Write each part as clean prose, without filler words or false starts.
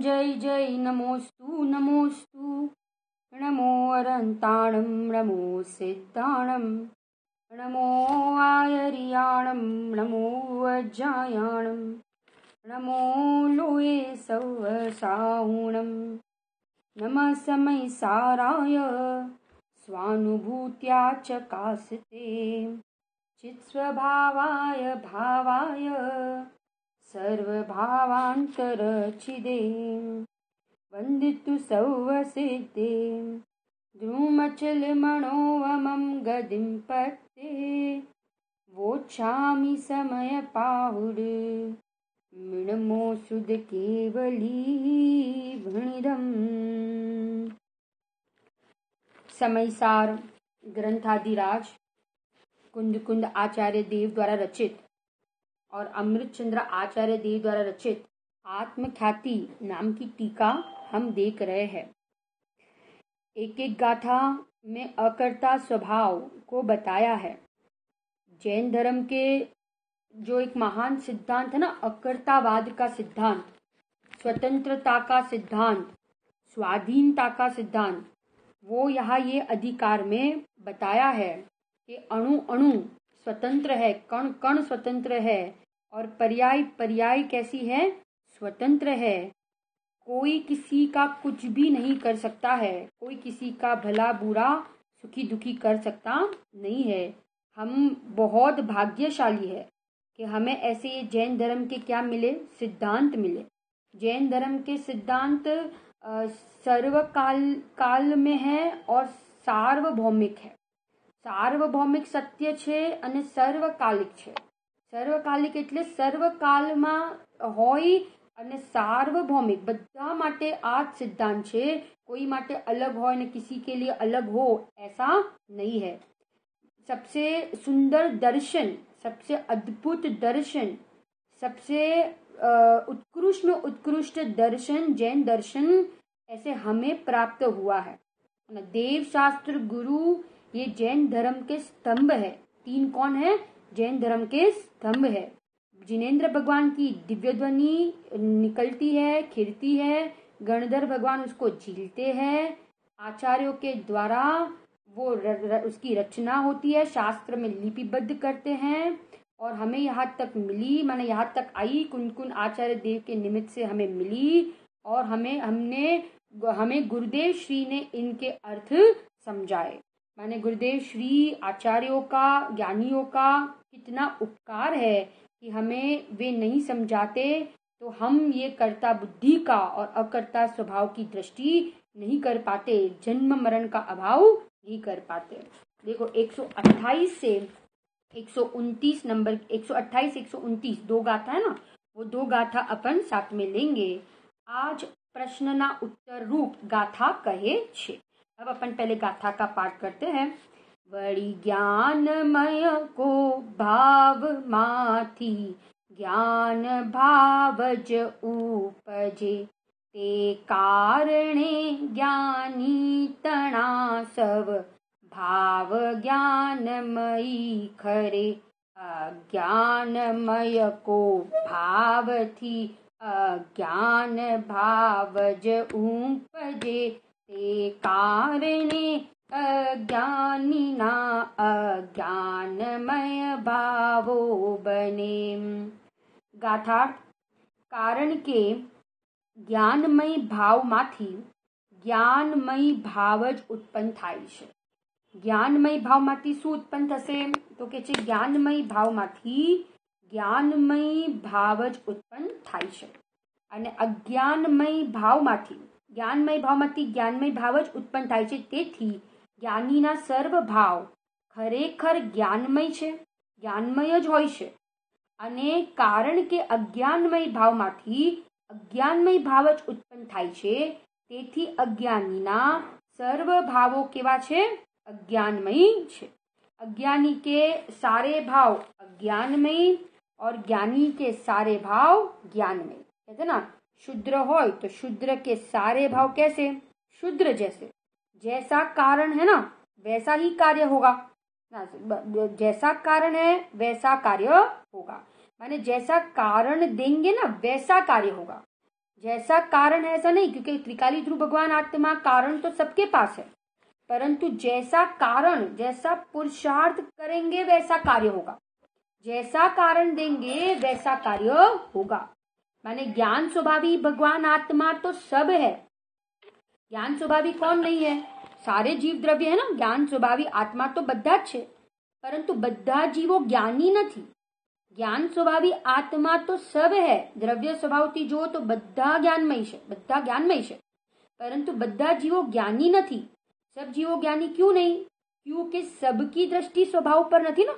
जय जय नमोस्तु नमोस्तु। नमो अरन्ताणं नमो सिद्धाणं नमो आयर्याणं नमो वज्रायाणं नमो लोये सवसाहुणं नमः समय साराय स्वानुभूत्या चकासते चित्स्वभावाय भावाय सर्वभावान्तरचिदे वन्दितु सौवसिद्धे द्रुमचलमणोवमं गदिं पत्ते वोच्छामि समयपाहुड मृणमोऽसुध केवली भणिदम्। समयसार ग्रंथाधिराज कुंद आचार्य देव द्वारा रचित और अमृतचंद्र आचार्य देव द्वारा रचित आत्मख्याति नाम की टीका हम देख रहे हैं। एक एक गाथा में अकर्ता स्वभाव को बताया है। जैन धर्म के जो एक महान सिद्धांत है ना, अकर्तावाद का सिद्धांत, स्वतंत्रता का सिद्धांत, स्वाधीनता का सिद्धांत, वो यहाँ ये अधिकार में बताया है कि अणु अणु स्वतंत्र है, कण कण स्वतंत्र है और पर्याय पर्याय कैसी है, स्वतंत्र है। कोई किसी का कुछ भी नहीं कर सकता है, कोई किसी का भला बुरा सुखी दुखी कर सकता नहीं है। हम बहुत भाग्यशाली है कि हमें ऐसे ये जैन धर्म के क्या मिले, सिद्धांत मिले। जैन धर्म के सिद्धांत सर्वकाल में है और सार्वभौमिक है। सार्वभौमिक सत्य छे અને સર્વકાલિક છે। સર્વકાલિક એટલે સર્વકાલમાં હોય અને सार्वभौमिक બધા માટે આ સિદ્ધાંત છે। कोई માટે अलग हो न किसी के लिए अलग हो, ऐसा नहीं है। सबसे सुंदर दर्शन, सबसे अद्भुत दर्शन, सबसे उत्कृष्ट दर्शन जैन दर्शन ऐसे हमें प्राप्त हुआ है। देव शास्त्र गुरु ये जैन धर्म के स्तंभ है। तीन कौन है? जैन धर्म के स्तंभ है। जिनेंद्र भगवान की दिव्य ध्वनि निकलती है, खिरती है, गणधर भगवान उसको झीलते हैं, आचार्यों के द्वारा वो उसकी रचना होती है, शास्त्र में लिपिबद्ध करते हैं और हमें यहाँ तक मिली, माने यहाँ तक आई, कुन आचार्य देव के निमित्त से हमें मिली और हमें गुरुदेव श्री ने इनके अर्थ समझाए। माने गुरुदेव श्री आचार्यों का, ज्ञानियों का कितना उपकार है कि हमें वे नहीं समझाते तो हम ये कर्ता बुद्धि का और अकर्ता स्वभाव की दृष्टि नहीं कर पाते, जन्म मरण का अभाव नहीं कर पाते। देखो 128 से 129 नंबर, 128 129 दो गाथा है ना, वो दो गाथा अपन साथ में लेंगे। आज प्रश्न ना उत्तर रूप गाथा कहे छे। अब अपन पहले गाथा का पाठ करते हैं। वड़ी ज्ञानमय को भाव माथी ज्ञान भावज उपजे ते कारणे ज्ञानी तना सव भाव ज्ञानमयी खरे। अज्ञानमय को भाव थी अज्ञान भावज उपजे ते कारणे अज्ञानी ना अज्ञानमय भावो बने। गाथार्थ कारण के જ્ઞાનમય ભાવમાંથી જ્ઞાનમય ભાવ જ ઉત્પન્ન થાય છે। જ્ઞાનમય ભાવમાંથી શું ઉત્પન્ન થશે? તો કે છે જ્ઞાનમય ભાવમાંથી જ્ઞાનમય ભાવ જ ઉત્પન્ન થાય છે અને અજ્ઞાનમય ભાવમાંથી જ્ઞાનમય ભાવ જ ઉત્પન્ન થાય છે। તેથી જ્ઞાનીના સર્વ ભાવ ખરેખર જ્ઞાનમય છે, જ્ઞાનમય જ હોય છે અને કારણ કે અજ્ઞાનમય ભાવમાંથી અજ્ઞાનમય ભાવ જ ઉત્પન્ન થાય છે તેથી અજ્ઞાનીના સર્વ ભાવો કેવા છે? अज्ञानमयी छे। अज्ञानी के सारे भाव अज्ञानमयी और ज्ञानी के सारे भाव ज्ञानमयी। कहते ना, शूद्र होय तो शूद्र के सारे भाव कैसे? शूद्र जैसे। जैसा कारण है ना वैसा ही कार्य होगा। जैसा कारण है वैसा कार्य होगा, माने जैसा कारण देंगे ना वैसा कार्य होगा। जैसा कारण है ऐसा नहीं, क्योंकि त्रिकाली ध्रुव भगवान आत्मा, कारण तो सबके पास है, परंतु जैसा कारण, जैसा पुरुषार्थ करेंगे वैसा कार्य होगा, जैसा कारण देंगे वैसा कार्य होगा। माने ज्ञान स्वभावी भगवान आत्मा तो सब है, ज्ञान स्वभावी कौन नहीं है? सारे जीव द्रव्य है ना। ज्ञान स्वभावी आत्मा तो બધા જ છે, પરંતુ બધા જીવો જ્ઞાની નથી। જ્ઞાન સ્વભાવી આત્મા તો સબ है, દ્રવ્ય સ્વભાવથી જો તો બધા જ્ઞાનમય છે, બધા જ્ઞાનમય છે, परंतु બધા जीवो ज्ञानी નથી। सब जीवो ज्ञानी क्यों नहीं? क्योंकि सबकी दृष्टि स्वभाव पर नहीं ना।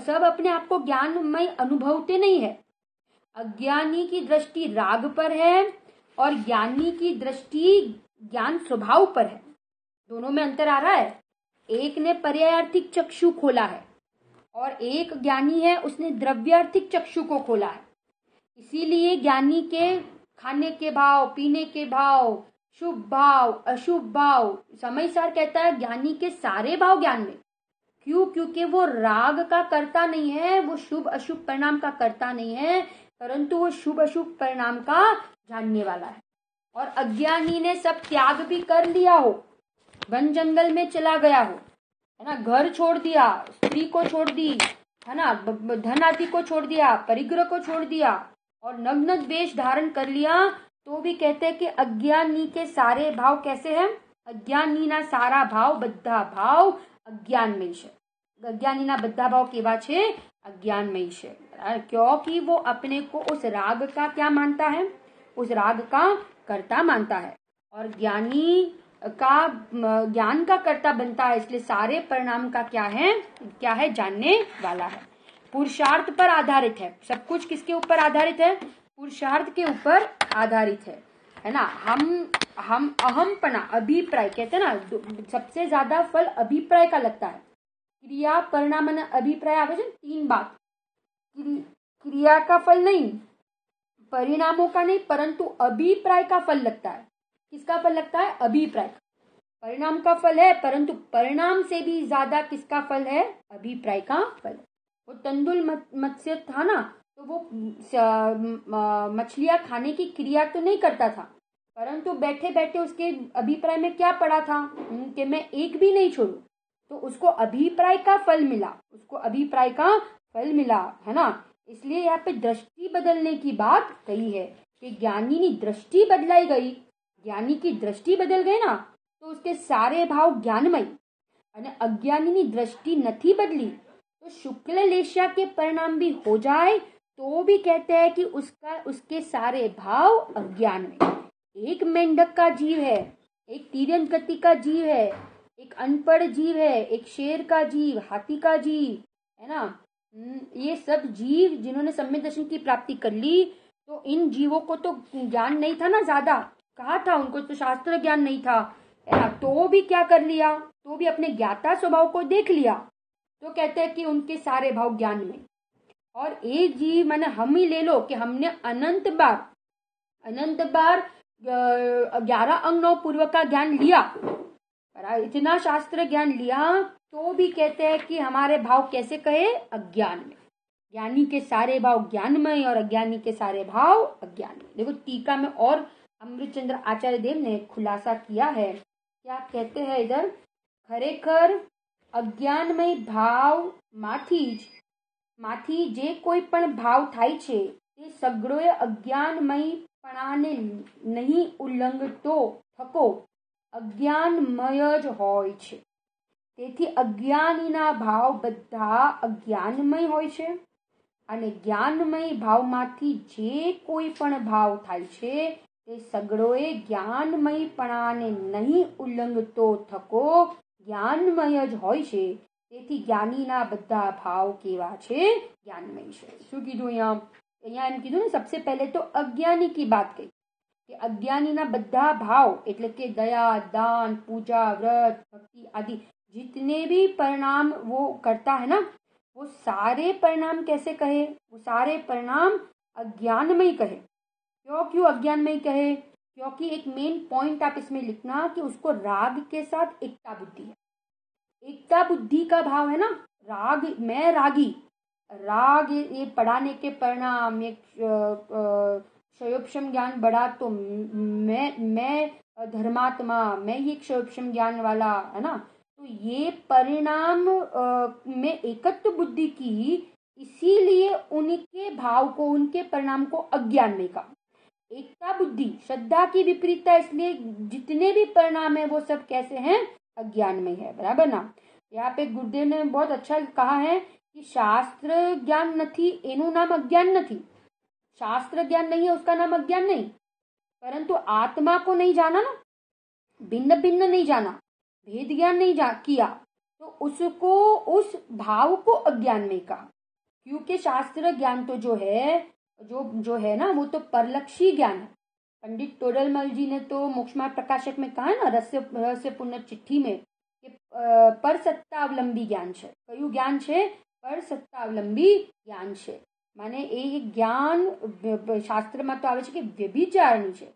सब अपने आप को ज्ञानमय अनुभवते नहीं है। अज्ञानी की दृष्टि राग पर है और ज्ञानी की दृष्टि ज्ञान स्वभाव पर है। दोनों में अंतर आ रहा है। एक ने पर्यायार्थिक चक्षु खोला है और एक ज्ञानी है, उसने द्रव्यार्थिक चक्षु को खोला है। इसीलिए ज्ञानी के खाने के भाव, पीने के भाव, शुभ भाव, अशुभ भाव, समय सार कहता है ज्ञानी के सारे भाव ज्ञान में। क्यों? क्योंकि वो राग का कर्ता नहीं है, वो शुभ अशुभ परिणाम का कर्ता नहीं है, परंतु वो शुभ अशुभ परिणाम का जानने वाला है। और अज्ञानी ने सब त्याग भी कर लिया हो, वन जंगल में चला गया हो, है ना, घर छोड़ दिया, स्त्री को छोड़ दी, है ना, धन आदि को छोड़ दिया, परिग्रह को छोड़ दिया और नग्न वेश धारण कर लिया, तो भी कहते हैं कि अज्ञानी के सारे भाव कैसे हैं? अज्ञानी ना सारा भाव, बद्धा भाव अज्ञानमय છે। अज्ञानी ना बद्धा भाव केवा छे? अज्ञानमय છે। क्योंकि वो अपने को उस राग का क्या मानता है? उस राग का कर्ता मानता है, और ज्ञानी का ज्ञान का कर्ता बनता है, इसलिए सारे परिणाम का क्या है? जानने वाला है। पुरुषार्थ पर आधारित है सब कुछ। किसके ऊपर आधारित है? पुरुषार्थ के ऊपर आधारित है ना। हम अहमपना, अभिप्राय कहते हैं ना, सबसे ज्यादा फल अभिप्राय का लगता है। क्रिया परिणाम और अभिप्राय आवे छे, तीन बात। क्रिया का फल नहीं, परिणामों का नहीं, परंतु अभिप्राय का फल लगता है। किसका फल लगता है? अभिप्राय। परिणाम का फल है, परंतु परिणाम से भी ज्यादा किसका फल है? अभिप्राय का फल। वो तंदुल मत्स्य था ना, तो वो मछलियां खाने की क्रिया तो नहीं करता था, परंतु बैठे बैठे उसके अभिप्राय में क्या पड़ा था कि मैं एक भी नहीं छोड़ू, तो उसको अभिप्राय का फल मिला, उसको अभिप्राय का फल मिला, है ना। इसलिए यहाँ पे दृष्टि बदलने की बात कही है कि ज्ञानी की दृष्टि बदलाई गई, ज्ञानी की दृष्टि बदल गई ना, तो उसके सारे भाव ज्ञानमय। અને અજ્ઞાનીની દ્રષ્ટિ નથી बदली तो शुक्ल लेशा के परिणाम भी हो जाए तो भी कहते हैं कि उसके सारे भाव अज्ञान में। एक मेंढक का जीव है, एक तीर्यंत गति का जीव है, एक अनपढ़ जीव है, एक शेर का जीव, हाथी का जीव, है ना। ये सब जीव जिन्होंने सम्यक दर्शन की प्राप्ति कर ली, तो इन जीवों को तो ज्ञान नहीं था ना ज्यादा, कहा था उनको तो शास्त्र ज्ञान नहीं था, है ना। तो भी क्या कर लिया? तो भी अपने ज्ञाता स्वभाव को देख लिया, तो कहते हैं कि उनके सारे भाव ज्ञान में। और एक जीव माने हम ही ले लो कि हमने अनंत बार 11 अंग 9 पूर्व का ज्ञान लिया, इतना शास्त्र ज्ञान लिया, तो भी कहते हैं कि हमारे भाव कैसे कहे? अज्ञान में। ज्ञानी के सारे भाव ज्ञानमय और अज्ञानी के सारे भाव अज्ञान में। देखो टीका में और अमृतचंद्र आचार्य देव ने खुलासा किया है। क्या कहते हैं इधर? खरेखर अज्ञानमय भाव माथी जे कोई पण भाव थाय छे ते सगळोए अज्ञानमयपणाने नहीं उल्लंघतो थको अज्ञानमय ज होय छे। તેથી અજ્ઞાનીના ભાવ બધા અજ્ઞાનમય હોય છે અને જ્ઞાનમય ભાવમાંથી જે કોઈ પણ ભાવ થાય છે તે સગળોએ જ્ઞાનમયપણાને નહીં ઉલ્લંઘતો થકો જ્ઞાનમય જ હોય છે। તેથી જ્ઞાનીના બધા ભાવ કેવા છે? જ્ઞાનમય છે। શું કીધું અહીંયા એમ કીધું ને, सबसे पहले तो अज्ञानी की बात कही कि अज्ञानीना બધા भाव એટલે કે दया, दान, पूजा, व्रत, भक्ति आदि जितने भी परिणाम वो करता है ना, वो सारे परिणाम कैसे कहे? वो सारे परिणाम अज्ञानमय कहे। क्यों अज्ञानमय कहे? क्योंकि एक मेन पॉइंट आप इसमें लिखना कि उसको राग के साथ एकता बुद्धि है। एकता बुद्धि का भाव है ना, राग, मैं रागी, राग ये पढ़ाने के परिणाम, एक क्षयोपशम ज्ञान बढ़ा तो मैं धर्मात्मा, मैं ही क्षयोपशम ज्ञान वाला, है ना। तो ये परिणाम में एकत्व बुद्धि की, इसीलिए उनके भाव को, उनके परिणाम को अज्ञान में कहा। एकता बुद्धि श्रद्धा की विपरीतता, इसलिए जितने भी परिणाम है वो सब कैसे हैं, अज्ञान में है, बराबर ना। यहाँ पे गुरुदेव ने बहुत अच्छा कहा है कि शास्त्र ज्ञान નથી એનું નામ अज्ञान નથી। शास्त्र ज्ञान नहीं है उसका नाम अज्ञान नहीं, परंतु आत्मा को नहीं जाना ना, भिन्न भिन्न नहीं जाना, भेद ज्ञान नहीं किया, तो उसको, उस भाव को अज्ञान में कहा। क्योंकि शास्त्र ज्ञान तो जो है ना, वो तो परलक्षी ज्ञान है। पंडित तोडरमल जी ने तो मोक्षमार्ग प्रकाशक में कहा ना, रहस्यपूर्ण चिट्ठी में, कि पर सत्तावलंबी ज्ञान છે। કયું જ્ઞાન છે? પર સત્તાવલંબી જ્ઞાન છે। माने એ જ્ઞાન શાસ્ત્રમાં તો આવે છે કે વ્યભિચારની છે।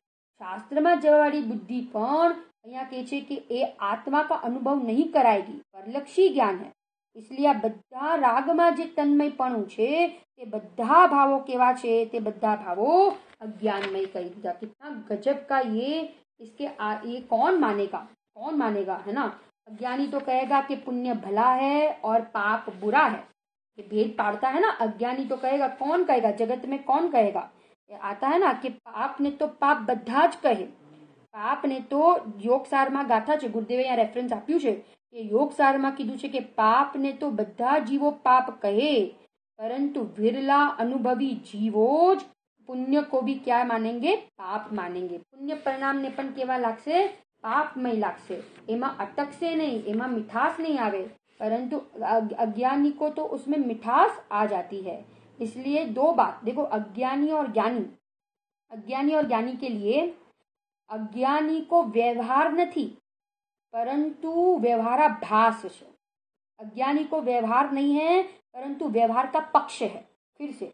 શાસ્ત્રમાં જવાવાળી બુદ્ધિ પણ અહીંયા કહે છે કે એ આત્મા का अनुभव नहीं कराएगी, परलक्षी ज्ञान है। इसलिए આ બધા રાગમાં જે તન્મયપણું છે તે બધા ભાવો કેવા છે? તે બધા ભાવો अज्ञानमय कही दिया। कितना गजब का ये कौन मानेगा, है ना। अज्ञानी तो कहेगा कि पुण्य भला है और पाप बुरा है, ये भेद पाड़ता है ना। अज्ञानी तो कहेगा, कौन कहेगा जगत में, कौन कहेगा? आता है ना कि पाप ने तो पाप बधा ज कहे। पाप ने तो યોગસારમાં ગાથા છે, ગુરુદેવે અહીંયા રેફરન્સ આપ્યું છે કે યોગસારમાં કીધું છે કે પાપ ને તો બધા જીવો પાપ કહે, परंतु विरला अनुभवी जीवो ज पुण्य को भी क्या मानेंगे? पाप मानेंगे। पुण्य परिणाम ने पण केवा लागशे? पापमय लागशे। एमा अटकशे नहीं, एमा मिठास नहीं आवे, परंतु अज्ञानी को तो उसमें मिठास आ जाती है। इसलिए दो बात देखो, अज्ञानी और ज्ञानी के लिए, अज्ञानी को व्यवहार नहीं परंतु व्यवहाराभास है। अज्ञानी को व्यवहार नहीं है परंतु व्यवहार का पक्ष है। फिर से,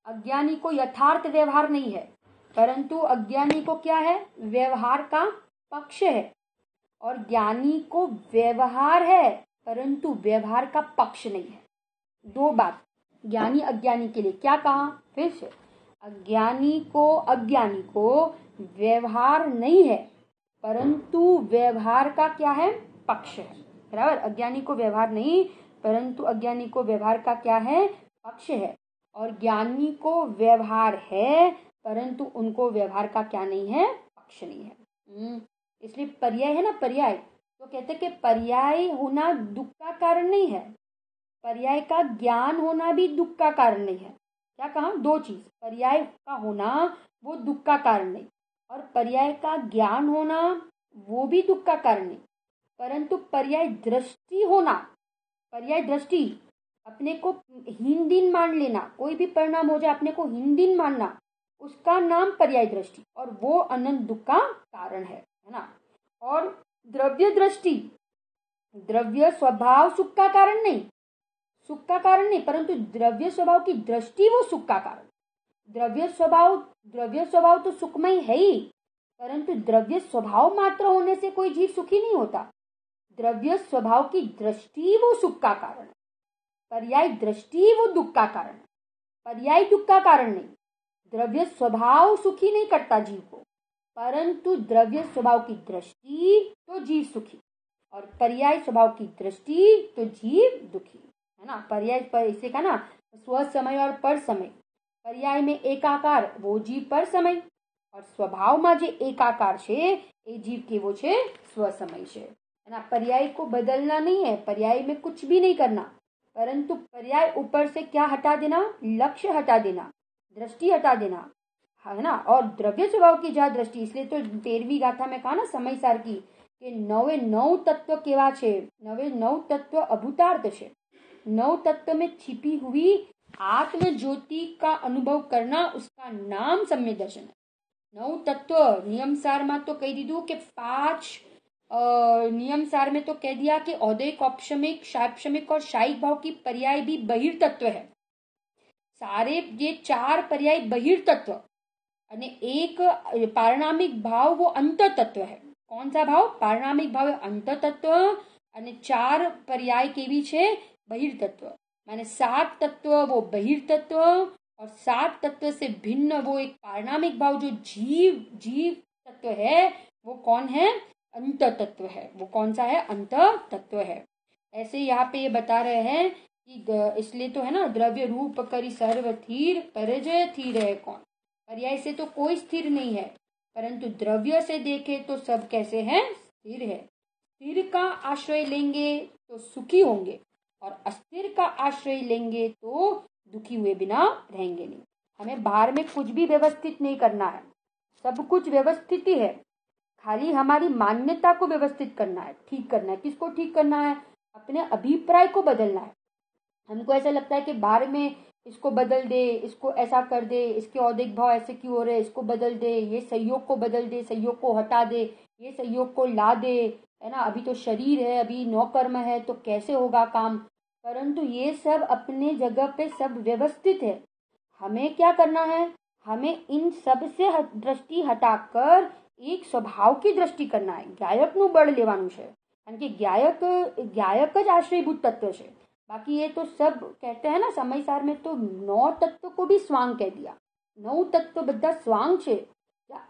अज्ञानी को यथार्थ व्यवहार नहीं है परंतु अज्ञानी को क्या है? व्यवहार का पक्ष है। और ज्ञानी को व्यवहार है परंतु व्यवहार का पक्ष नहीं है। दो बात ज्ञानी अज्ञानी के लिए क्या कहा? फिर से, अज्ञानी को व्यवहार नहीं है परंतु व्यवहार का क्या है? पक्ष है, बराबर। अज्ञानी को व्यवहार नहीं परंतु अज्ञानी को व्यवहार का क्या है? पक्ष है। और ज्ञानी को व्यवहार है परंतु उनको व्यवहार का क्या नहीं है? पक्ष नहीं है। इसलिए पर्याय है ना, पर्याय तो कहते कि पर्याय होना दुख का कारण नहीं है, पर्याय का ज्ञान होना भी दुख का कारण नहीं है। क्या कहा? दो चीज, पर्याय का होना वो दुख का कारण नहीं, और पर्याय का ज्ञान होना वो भी दुख का कारण नहीं, परंतु पर्याय दृष्टि होना, पर्याय दृष्टि, अपने को हीन दीन मान लेना, कोई भी परिणाम हो जाए अपने को हीन दीन मानना, उसका नाम पर्याय दृष्टि, और वो अनंत दुख का कारण है ना। और द्रव्य दृष्टि, द्रव्य स्वभाव सुख का कारण नहीं, परंतु द्रव्य स्वभाव की दृष्टि वो सुख का कारण। द्रव्य स्वभाव तो सुखमय है ही, परंतु द्रव्य स्वभाव मात्र होने से कोई जीव सुखी नहीं होता। द्रव्य स्वभाव की दृष्टि वो सुख का कारण है, पर्याय दृष्टि वो दुख का कारण है। पर्याय दुख का कारण नहीं, द्रव्य स्वभाव सुखी नहीं करता जीव को, परंतु द्रव्य स्वभाव की दृष्टि तो जीव सुखी, और पर्याय स्वभाव की दृष्टि तो जीव दुखी, है ना। पर्याय पर इसे का ना स्व समय और पर समय, पर्याय में एकाकार वो जीव पर समय, और स्वभाव में जे एकाकार छे ए जीव केवो छे? स्व समय छे, है ना। पर्याय को बदलना नहीं है, पर्याय में कुछ भी नहीं करना, परंतु पर्याय ऊपर से क्या हटा देना? लक्ष्य हटा देना, दृष्टि हटा देना, है ना। और द्रव्य स्वभाव की जहाँ दृष्टि, इसलिए तो 13वीं गाथा में कहा ना समय सार की कि 9 तत्व केवा छे? 9 तत्व अभूतार्थ छे। 9 तत्व में छिपी हुई आत्म ज्योति का अनुभव करना, उसका नाम सम्य दर्शन है। 9 तत्व नियम सार में तो कही दीधु कि 5 नियम सार में तो कह दिया कि औदयिक, औपशमिक, शापशमिक और शायिक भाव की पर्याय भी बहिर्तत्व है। सारे ये 4 पर्याय बहिर्तत्व, અને एक पारिणामिक भाव वो अंतर तत्व है। कौन सा भाव? पारिणामिक भाव अंतर तत्व, અને 4 पर्याय केवी छे? बहिर्तत्व। माने 7 तत्व वो बहिर्तत्व, और सात तत्व से भिन्न वो एक पारणामिक भाव जो जीव जीव तत्व है, वो कौन है? अंत तत्व है। वो कौन सा है? अंत तत्व है। ऐसे यहाँ पे ये बता रहे हैं कि इसलिए तो है ना, द्रव्य रूप करी सर्व थीर, परजय थीर है कौन। पर्याय से तो कोई स्थिर नहीं है, परंतु द्रव्य से देखे तो सब कैसे हैं? स्थिर है। स्थिर का आश्रय लेंगे तो सुखी होंगे, और अस्थिर का आश्रय लेंगे तो दुखी हुए बिना रहेंगे नहीं। हमें बाहर में कुछ भी व्यवस्थित नहीं करना है, सब कुछ व्यवस्थित ही है, खाली हमारी मान्यता को व्यवस्थित करना है, ठीक करना है। किसको ठीक करना है? अपने अभिप्राय को बदलना है। हमको ऐसा लगता है कि बाहर में इसको बदल दे, इसको ऐसा कर दे, इसके औदिक भाव ऐसे क्यों हो रहे, इसको बदल दे, ये संयोग को बदल दे, संयोग को हटा दे, ये संयोग को ला दे, है ना। अभी तो शरीर है, अभी नौकर्म है, तो कैसे होगा काम। परंतु ये सब अपने जगह पे सब व्यवस्थित है। हमें क्या करना है? हमें इन सब से दृष्टि हटाकर एक स्वभाव की दृष्टि करना है। ज्ञायक नु बड़ लेवानुं छे, कारण के ज्ञायक ज आश्रयभूत तत्व है। बाकी ये तो सब कहते हैं ना, समय सार में तो 9 तत्व को भी स्वांग कह दिया। 9 तत्व બધા स्वांग छे।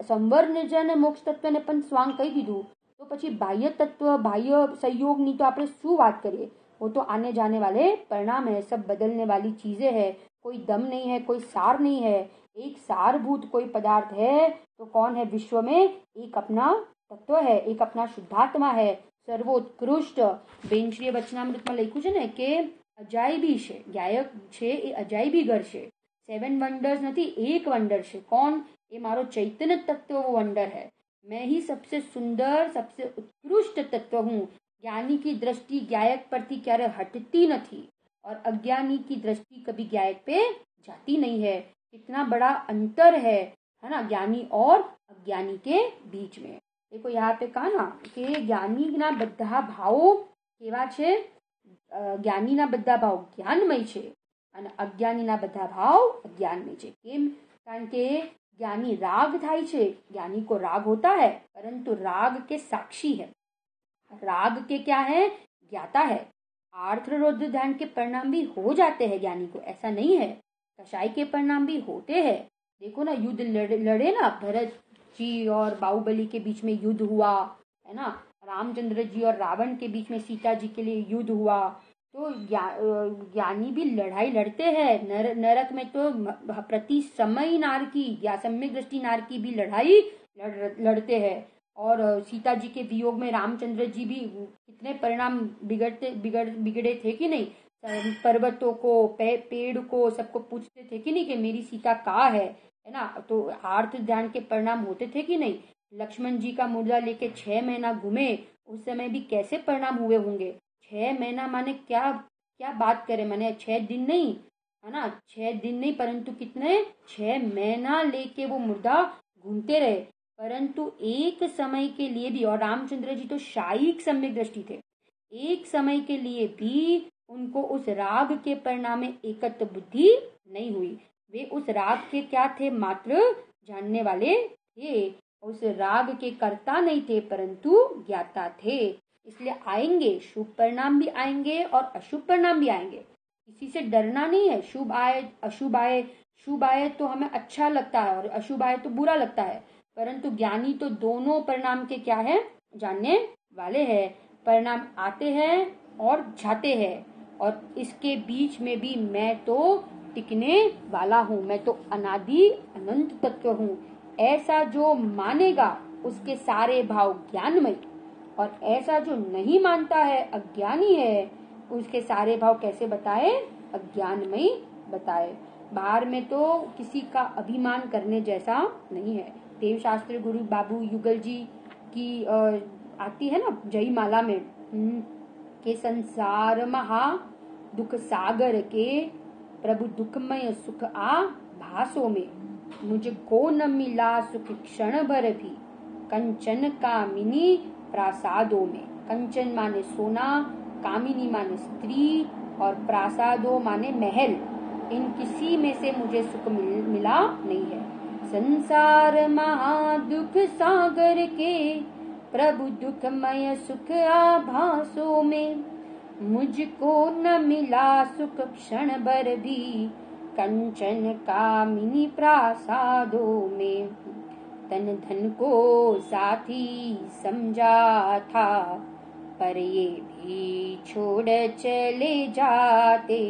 संवर निर्जन मोक्ष तत्व ने पण स्वांग कही दीधું, तो પછી बाह्य तत्व, बाह्य संयोग ની તો આપણે શું વાત કરીએ। वो तो आने जाने वाले परिणाम है, सब बदलने वाली चीजें है। कोई दम नहीं है, कोई सार नहीं है। एक सारभूत कोई पदार्थ है तो कौन है? विश्व में एक अपना तत्व है, एक अपना शुद्धात्मा है, સર્વોત્કૃષ્ટ। બેન્ચીય વચનામૃતમાં લખ્યું છે ને કે અજાયબી છે, ગાયક છે એ અજાયબી ઘર છે। 7 વંડર્સ નથી, એક વંડર છે। કોણ? એ મારો ચૈતન્ય તત્વ वो वंडर है। मैं ही सबसे सुंदर, सबसे उत्कृष्ट तत्व हूँ। ज्ञानी की दृष्टि गायक प्रति क्यारे हटती नहीं, और अज्ञानी की दृष्टि कभी गायक पे जाती नहीं है। कितना बड़ा अंतर है ना, ज्ञानी और अज्ञानी के बीच में। देखो यहाँ पे कहा ना कि ज्ञानी ना બધા ભાવો કેવા છે? જ્ઞાનીના બધા ભાવ જ્ઞાનમય છે, અને અજ્ઞાનીના બધા ભાવ અજ્ઞાનમય છે। કેમ? કારણ કે ज्ञानी राग થાય છે, ज्ञानी को राग होता है, परंतु राग के साक्षी है। राग के क्या है? ज्ञाता है। आर्थ रौद्र ध्यान के परिणाम भी हो जाते हैं ज्ञानी को, ऐसा नहीं है। कषाय के परिणाम भी होते हैं। देखो ना, युद्ध लड़े ना, भरत जी और बाहुबली के बीच में युद्ध हुआ, है ना। रामचंद्र जी और रावण के बीच में सीता जी के लिए युद्ध हुआ। तो ज्ञानी भी लड़ाई लड़ते हैं। नरक में तो प्रति समय नारकी या सम्यक दृष्टि नारकी भी लड़ाई लड़ते हैं। और सीता जी के वियोग में रामचंद्र जी भी कितने परिणाम बिगड़े थे कि नहीं। पर्वतों को, पेड़ को, सबको पूछते थे कि नहीं कि मेरी सीता कहाँ है ना। तो आर्थ ध्यान के परिणाम होते थे कि नहीं। लक्ष्मण जी का मुर्दा लेके 6 महीना घूमे, उस समय भी कैसे परिणाम हुए होंगे। 6 महीना माने क्या क्या बात करें, माने 6 दिन नहीं, है ना। 6 दिन नहीं, परंतु कितने 6 महीना लेके वो मुर्दा घूमते रहे। परंतु एक समय के लिए भी, और रामचंद्र जी तो शायिक सम्यक दृष्टि थे, एक समय के लिए भी उनको उस राग के परिणाम में एकत्व बुद्धि नहीं हुई। वे उस राग के क्या थे? मात्र जानने वाले थे। उस राग के कर्ता नहीं थे, परंतु ज्ञाता थे। इसलिए आएंगे शुभ परिणाम भी आएंगे और अशुभ परिणाम भी आएंगे। किसी से डरना नहीं है। शुभ आए अशुभ आए, शुभ आए तो हमें अच्छा लगता है और अशुभ आए तो बुरा लगता है, परंतु ज्ञानी तो दोनों परिणाम के क्या है? जानने वाले हैं। परिणाम आते हैं और जाते हैं, और इसके बीच में भी मैं तो टिकने वाला हूँ, मैं तो अनादि अनंत तत्व हूँ। ऐसा जो मानेगा उसके सारे भाव ज्ञानमय, और ऐसा जो नहीं मानता है, अज्ञानी है, उसके सारे भाव कैसे बताए? अज्ञानमय बताए। बाहर में तो किसी का अभिमान करने जैसा नहीं है। देवशास्त्री गुरु बाबू युगल जी की आती है ना जयमाला में के संसार महा दुख सागर के प्रभु दुखमय सुख आ भासों में, मुझको न मिला सुख क्षण भर भी कंचन कामिनी प्रासादों में। कंचन माने सोना, कामिनी माने स्त्री, और प्रासादों माने महल। इन किसी में से मुझे सुख मिला नहीं है। संसार महादुख सागर के प्रभु दुखमय सुख आभासों में, मुझको न मिला सुख क्षण भर भी कंचन कामिनी प्रासादों में, तन धन को साथी समझा था, पर ये भी छोड़ चले जाते,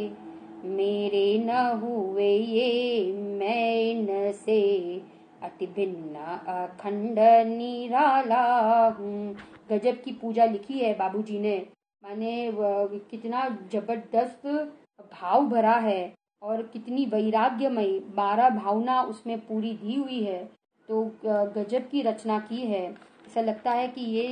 मेरे न हुए ये मैं इनसे, अति भिन्न अखंड निराला हूँ। गजब की पूजा लिखी है बाबूजी ने, माने कितना जबरदस्त भाव भरा है और कितनी वैराग्यमयी 12 भावना उसमें पूरी दी हुई है। तो गजब की रचना की है। ऐसा लगता है कि ये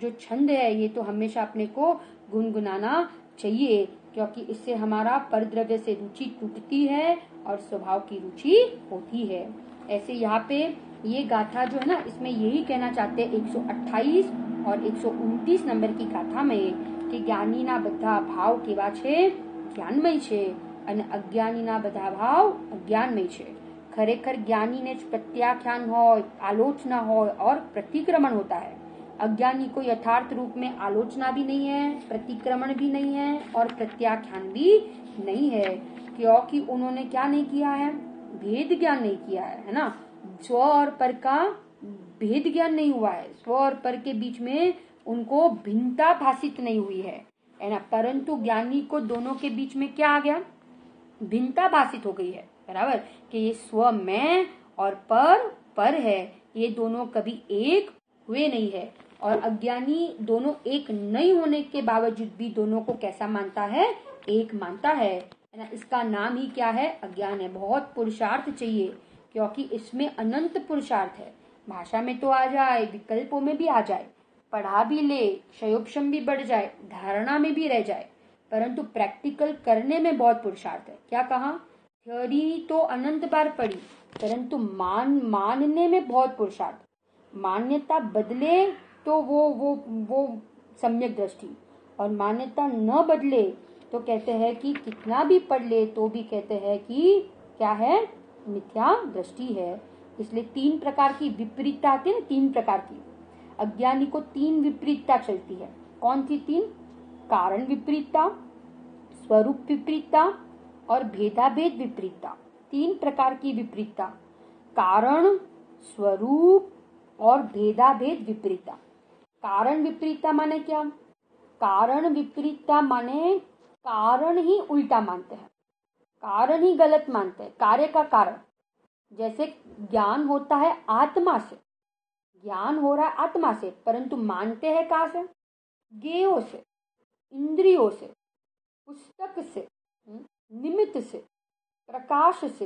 जो छंद है ये तो हमेशा अपने को गुनगुनाना चाहिए, क्योंकि इससे हमारा परद्रव्य से रुचि टूटती है और स्वभाव की रुचि होती है। ऐसे यहाँ पे ये गाथा जो है ना, इसमें यही कहना चाहते हैं 128 और 129 नंबर की गाथा में कि ज्ञानी ना બધા ભાવ કેવા છે, જ્ઞાનમય છે, અને અજ્ઞાની ના બધા ભાવ અજ્ઞાનમય છે। ખરેખર જ્ઞાની ને જ પ્રત્યાખ્યાન હોય, आलोचना हो और प्रतिक्रमण होता है। अज्ञानी को यथार्थ रूप में आलोचना भी नहीं है, प्रतिक्रमण भी नहीं है और प्रत्याख्यान भी नहीं है, क्योंकि उन्होंने क्या नहीं किया है, भेद ज्ञान नहीं किया है ना। स्व और पर का भेद ज्ञान नहीं हुआ है, स्व और पर के बीच में उनको भिन्नता भाषित नहीं हुई है ना। परंतु ज्ञानी को दोनों के बीच में क्या आ गया, भिन्नता भाषित हो गई है, बराबर, कि ये स्व में और पर है, ये दोनों कभी एक हुए नहीं है। और अज्ञानी दोनों एक नहीं होने के बावजूद भी दोनों को कैसा मानता है, एक मानता है ना। इसका नाम ही क्या है, अज्ञान है। बहुत पुरुषार्थ चाहिए, क्योंकि इसमें अनंत पुरुषार्थ है। भाषा में तो आ जाए, विकल्पों में भी आ जाए, पढ़ा भी ले, क्षयोपशम भी बढ़ जाए, धारणा में भी रह जाए, परंतु प्रैक्टिकल करने में बहुत पुरुषार्थ है। क्या कहा, थ्योरी तो अनंत बार पढ़ी, परंतु मानने में बहुत पुरुषार्थ। मान्यता बदले तो वो सम्यक दृष्टि, और मान्यता न बदले तो कहते हैं कि कितना भी पढ़ ले तो भी कहते हैं कि क्या है, मिथ्या दृष्टि है। इसलिए 3 प्रकार की विपरीतता आती है, 3 प्रकार की। अज्ञानी को 3 विपरीतता चलती है। कौन सी 3? कारण विपरीतता, स्वरूप विपरीतता और भेदाभेद विपरीतता। 3 प्रकार की विपरीतता, कारण, स्वरूप और भेदाभेद विपरीतता। कारण विपरीतता माने क्या? कारण विपरीतता माने कारण ही उल्टा मानते हैं, कारण ही गलत मानते हैं, कार्य का कारण। जैसे ज्ञान होता है आत्मा से, ज्ञान हो रहा है आत्मा से, परंतु मानते हैं कहाँ से? ज्ञेयों से, इंद्रियों से, पुस्तक से, निमित्त से, प्रकाश से।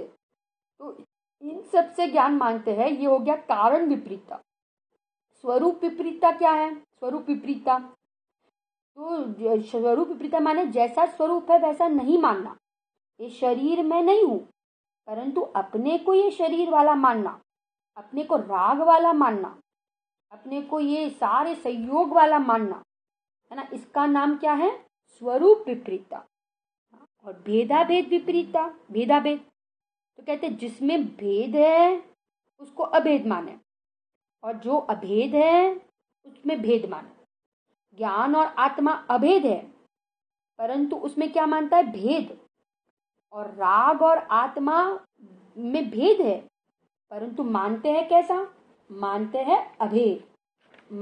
तो इन सब से ज्ञान मानते हैं, ये हो गया कारण विपरीतता। स्वरूप विपरीतता क्या है? स्वरूप विपरीतता तो स्वरूप विपरीतता माने जैसा स्वरूप है वैसा नहीं मानना। ये शरीर में नहीं हूं, परंतु अपने को ये शरीर वाला मानना, अपने को राग वाला मानना, अपने को ये सारे संयोग वाला मानना, है ना। इसका नाम क्या है? स्वरूप विपरीतता। और भेदाभेद विपरीतता, भेदाभेद तो कहते हैं जिसमें भेद है उसको अभेद माने, और जो अभेद है उसमें भेद माने। ज्ञान और आत्मा अभेद है, परंतु उसमें क्या मानता है? भेद। और राग और आत्मा में भेद है, परंतु मानते हैं कैसा? मानते हैं अभेद।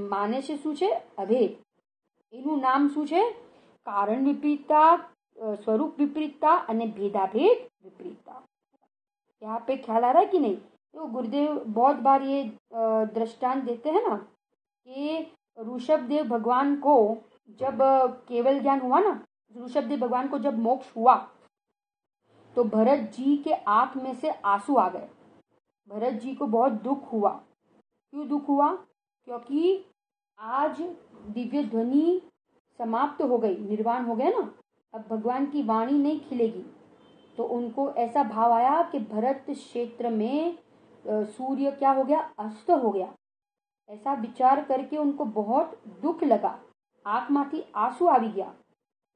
माने से શું છે? અભેદ। એનું નામ શું છે? કારણ વિપરીતતા, स्वरूप विपरीतता અને भेदाभेद विपरीतता। यहाँ पे ख्याल आ रहा है कि नहीं? तो गुरुदेव बहुत बार ये दृष्टांत देते हैं ना कि ऋषभ देव भगवान को जब केवल ज्ञान हुआ ना, ऋषभ देव भगवान को जब मोक्ष हुआ तो भरत जी के आंख में से आंसू आ गए। भरत जी को बहुत दुख हुआ। क्यों दुख हुआ? क्योंकि आज दिव्य ध्वनि समाप्त हो गई, निर्वाण हो गया ना, अब भगवान की वाणी नहीं खिलेगी। तो उनको ऐसा भाव आया कि भरत क्षेत्र में सूर्य क्या हो गया? अस्त हो गया। ऐसा विचार करके उनको बहुत दुख लगा, आंख माथी आंसू આવી ગયા।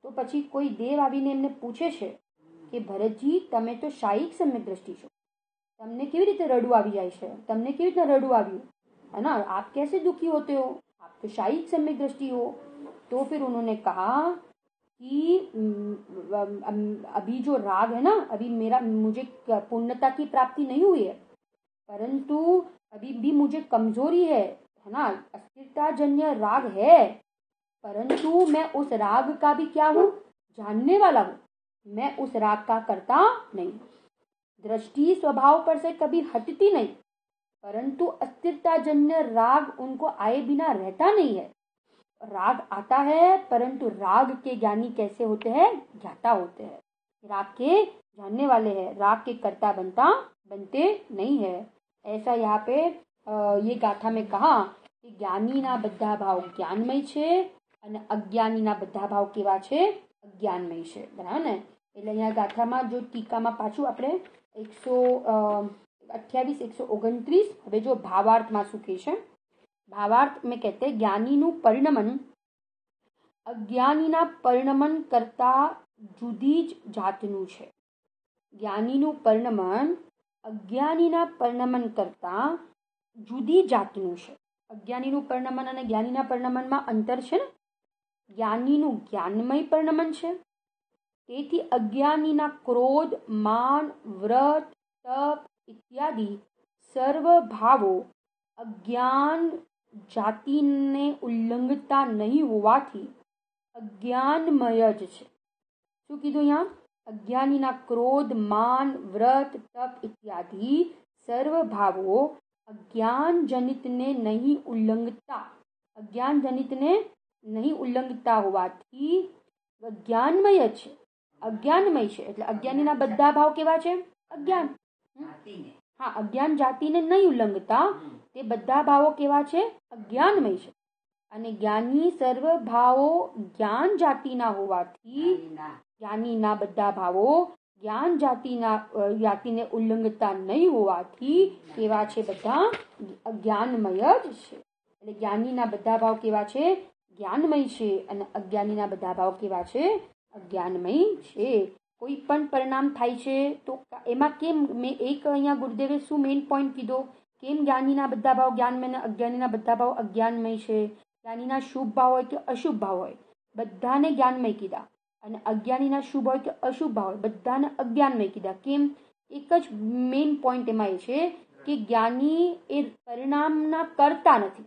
तो પછી કોઈ દેવ આવીને એમને પૂછે છે કે ભરતજી તમે તો શાયિક સમ્યક દ્રષ્ટિ છો, તમને કેવી રીતે રડવું આવી જાય છે? તમને કેવી રીતે રડવું આવ્યું, है ना? आप कैसे दुखी होते हो? आप तो शायिक सम्यक दृष्टि हो। तो फिर उन्होंने कहा कि अभी जो राग है ना, अभी मुझे पूर्णता की प्राप्ति नहीं हुई है, परंतु अभी भी मुझे कमजोरी है ना, अस्थिरता जन्य राग है, परंतु मैं उस राग का भी क्या हूँ, जानने वाला हूँ, मैं उस राग का कर्ता नहीं। दृष्टि स्वभाव पर से कभी हटती नहीं, परंतु अस्थिरता जन्य राग उनको आए बिना रहता नहीं है। राग आता है, परंतु राग के ज्ञानी कैसे होते हैं, ज्ञाता होते हैं, राग के जानने वाले हैं, राग के कर्ता बनते नहीं है। ऐसा यहाँ पे ये गाथा में कहा कि ज्ञानी ना બધા ભાવ જ્ઞાનમય છે અને અજ્ઞાની ના બધા ભાવ કેવા છે, અજ્ઞાનમય છે, બરાબર ને। એટલે અહીંયા ગાથામાં જો ટીકામાં પાછું આપણે 128 129 હવે જો ભાવાર્થમાં શું કહે છે, ભાવાર્થ में कहते हैं જ્ઞાનીનું પરિણમન અજ્ઞાનીના પરિણમન કરતા જુદી જ જાતનું છે। જ્ઞાનીનું પરિણમન અજ્ઞાનીના પરિણમન કરતા જુદી જાતનું છે। અજ્ઞાનીનું પરિણમન અને જ્ઞાનીના પરિણમનમાં અંતર છે ને। જ્ઞાનીનું જ્ઞાનમય પરિણમન છે, તેથી અજ્ઞાનીના ક્રોધ, માન, વ્રત, તપ ઇત્યાદि સર્વ ભાવો અજ્ઞાન જાતિને ઉલ્લંઘતા નહીં હોવાથી અજ્ઞાનમય જ છે। શું કીધું અહીંયા, અજ્ઞાનીના ક્રોધ, માન, વ્રત, તપ ઇત્યાદि સર્વ ભાવો અજ્ઞાન જનિતને નહીં ઉલ્લંઘતા, અજ્ઞાન જનિતને નહીં ઉલ્લંઘતા હોવાથી અજ્ઞાનમય છે, અજ્ઞાનમય છે। એટલે અજ્ઞાનીના બધા ભાવ કેવા છે, અજ્ઞાન। હા, અજ્ઞાન જાતિને નહીં ઉલ્લંઘતા તે બધા ભાવો કેવા છે, અજ્ઞાનમય છે। અને જ્ઞાની સર્વ ભાવો જ્ઞાન જાતિના હોવાથી જ્ઞાનીના બધા ભાવો જ્ઞાન જાતિને ઉલ્લંઘતા નહીં હોવાથી કેવા છે, બધા અજ્ઞાનમય જ છે। એટલે જ્ઞાનીના બધા ભાવ કેવા છે, જ્ઞાનમય છે, અને અજ્ઞાનીના બધા ભાવ કેવા છે, અજ્ઞાનમય છે। કોઈ પણ પરિણામ થાય છે તો એમાં કેમ, મેં એક અહીંયા ગુરુદેવે શું મેઇન પોઈન્ટ કીધો, કેમ જ્ઞાનીના બધા ભાવ જ્ઞાનમય અને અજ્ઞાનીના બધા ભાવ અજ્ઞાનમય છે। જ્ઞાનીના શુભ ભાવ હોય કે અશુભ ભાવ હોય બધાને જ્ઞાનમય કીધા, અને અજ્ઞાનીના શુભ હોય કે અશુભ ભાવ હોય બધાને અજ્ઞાનમય કીધા। કેમ, એક જ મેઇન પોઈન્ટ એમાં એ છે કે જ્ઞાની એ પરિણામના કરતા નથી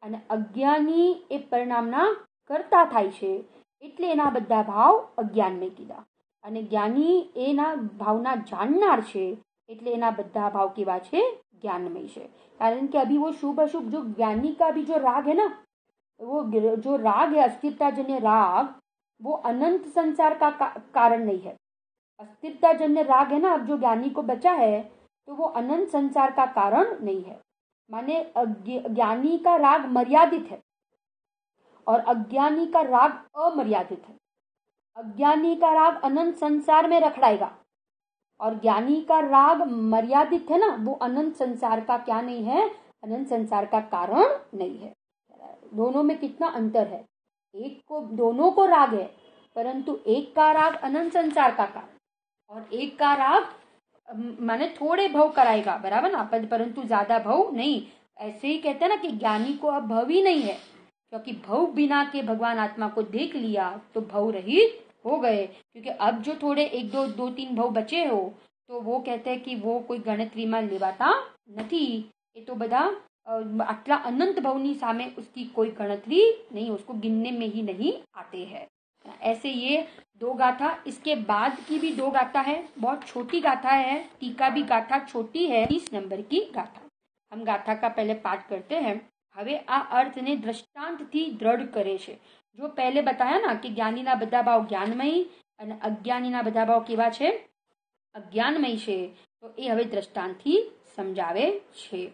અને અજ્ઞાની એ પરિણામના કરતા થાય છે, એટલે એના બધા ભાવ અજ્ઞાનમય કીધા। અને જ્ઞાની એના ભાવના જાણનાર છે, એટલે એના બધા भाव केवा छे, ज्ञानमय छे। कारण कि अभी वो शुभ अशुभ जो ज्ञानी का भी जो राग है ना, वो जो राग है अस्थिरता जन्य राग, वो अनंत संसार का कारण नहीं है। अस्थिरता जन्य राग है ना, अब जो ज्ञानी को बचा है तो वो अनंत संसार का कारण नहीं है। माने ज्ञानी का राग मर्यादित है और अज्ञानी का राग अमर्यादित है। अज्ञानी का राग अनंत संसार में रखड़ाएगा और ज्ञानी का राग मर्यादित है ना, वो अनंत संसार का क्या नहीं है, अनंत संसार का कारण नहीं है। दोनों में कितना अंतर है, एक को दोनों को राग है, परंतु एक का राग अनंत संसार का कारण और एक का राग माने थोड़े भव कराएगा, बराबर ना, परंतु ज्यादा भव नहीं। ऐसे ही कहते हैं ना कि ज्ञानी को अब भव ही नहीं है, क्योंकि भव बिना के भगवान आत्मा को देख लिया तो भव रहित हो गए। क्योंकि अब जो थोड़े एक दो तीन भव बचे हो तो वो कहते हैं कि वो कोई गणतरी में लेवाता नहीं, ये तो बधा आटला अनंत भवनी सामे उसकी कोई गणतरी नहीं, उसको गिनने में ही नहीं आते हैं। ऐसे ये दो गाथा, इसके बाद की भी दो गाथा है, बहुत छोटी गाथा है, टीका भी गाथा छोटी है, 30 नंबर की गाथा। हम गाथा का पहले पाठ करते हैं। हवे आ अर्थ ने दृष्टांत थी दृढ़ करे छे। जो पहले बताया ना कि ज्ञानी ना बधा भाव ज्ञानमय और अज्ञानी ना बधा भाव केवा छे, अज्ञानमय छे, तो ये हवे दृष्टांत थी समझावे छे।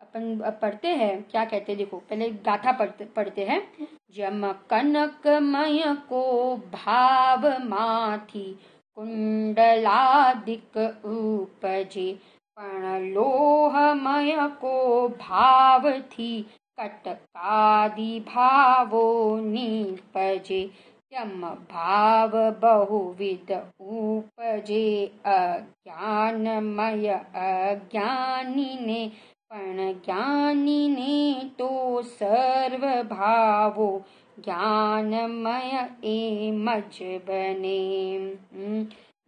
अपन पढ़ते हैं, क्या कहते हैं, देखो पहले गाथा पढ़ते हैं। जम कनकमय को भाव माथी कुंडलादिक उपजे, पण लोहमय को भाव थी कटकादि भावो निपजे। यम भाव बहुविध उपजे, अज्ञानमय अज्ञानी ने, पण ज्ञानी ने तो सर्व भावो ज्ञानमय एमज बने।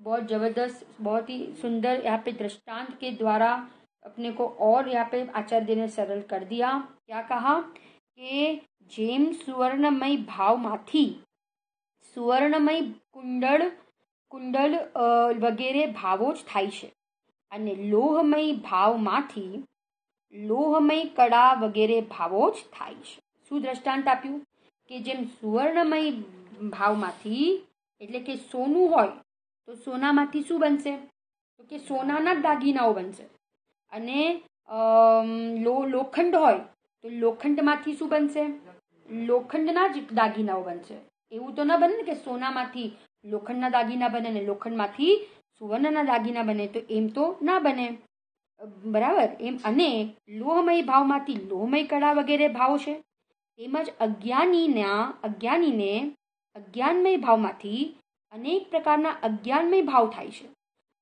बहुत जबरदस्त, बहुत ही सुंदर यहाँ पे दृष्टांत के द्वारा अपने को और यहाँ पे आचार्य ने सरल कर दिया। क्या कहा कि जेम सुवर्णमय भाव माथी सुवर्णमय કુંડળ વગેરે ભાવો જ થાય છે અને લોહમય ભાવમાંથી લોહમય કડા વગેરે ભાવો જ થાય છે। શું દ્રષ્ટાંત આપ્યું કે જેમ સુવર્ણમય ભાવમાંથી એટલે કે સોનું હોય તો સોનામાંથી શું બનશે તો કે સોનાના જ દાગીનાઓ બનશે અને લોખંડ હોય તો લોખંડમાંથી શું બનશે લોખંડના જ દાગીનાઓ બનશે। એવું તો ન બને ને કે સોનામાંથી લોખંડના દાગીના બને ને લોખંડમાંથી સુવર્ણના દાગીના બને, તો એમ તો ના બને, બરાબર એમ। અને લોહમય ભાવમાંથી લોહમય કળા વગેરે ભાવ છે, તેમજ અજ્ઞાનીને અજ્ઞાનમય ભાવમાંથી અનેક પ્રકારના અજ્ઞાનમય ભાવ થાય છે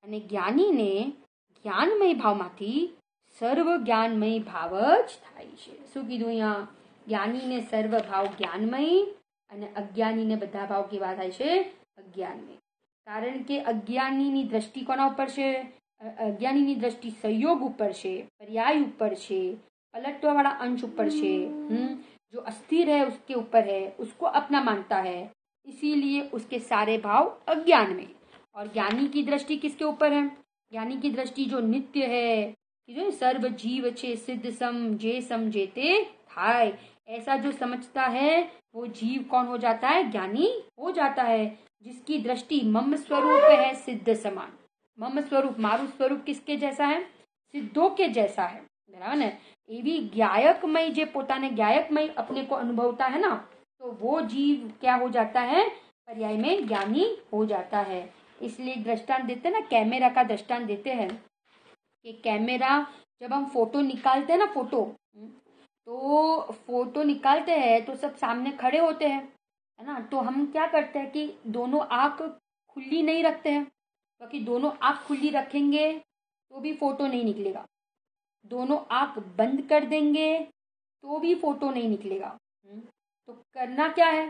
અને જ્ઞાનીને જ્ઞાનમય ભાવમાંથી સર્વ જ્ઞાનમય ભાવ જ થાય છે। શું કીધું અહીંયા? જ્ઞાનીને સર્વ ભાવ જ્ઞાનમય અને અજ્ઞાનીને બધા ભાવ કેવા થાય છે? અજ્ઞાનમય। કારણ કે અજ્ઞાનીની દ્રષ્ટિ કોના ઉપર છે? અજ્ઞાનીની દ્રષ્ટિ સંયોગ ઉપર છે, पर्याय ऊपर છે, पलटने वाला अंश ऊपर છે, जो अस्थिर है उसके ऊपर है, उसको अपना मानता है, इसीलिए उसके सारे भाव अज्ञान में। और ज्ञानी की दृष्टि किसके ऊपर है? ज्ञानी की दृष्टि जो नित्य है, जो सर्व जीव छे सिद्ध सम जे समझेते थाय, ऐसा जो समझता है वो जीव कौन हो जाता है? ज्ञानी हो जाता है, जिसकी दृष्टि मम स्वरूप है सिद्ध समान। मम स्वरूप मारू स्वरूप किसके जैसा है? सिद्धों के जैसा है, बराबर ने। एवी ज्ञायकमय जे पोताने ज्ञायकमय अपने को अनुभवता है ना, तो वो जीव क्या हो जाता है? पर्याय में ज्ञानी हो जाता है। इसलिए दृष्टांत देते हैं ना, कैमरा का दृष्टांत देते हैं कि कैमरा जब हम फोटो निकालते हैं ना, फोटो निकालते हैं तो सब सामने खड़े होते हैं, है ना। तो हम क्या करते हैं कि दोनों आंख खुली नहीं रखते हैं, क्योंकि दोनों आंख खुली रखेंगे तो भी फोटो नहीं निकलेगा, दोनों आंख बंद कर देंगे तो भी फोटो नहीं निकलेगा। तो करना क्या है?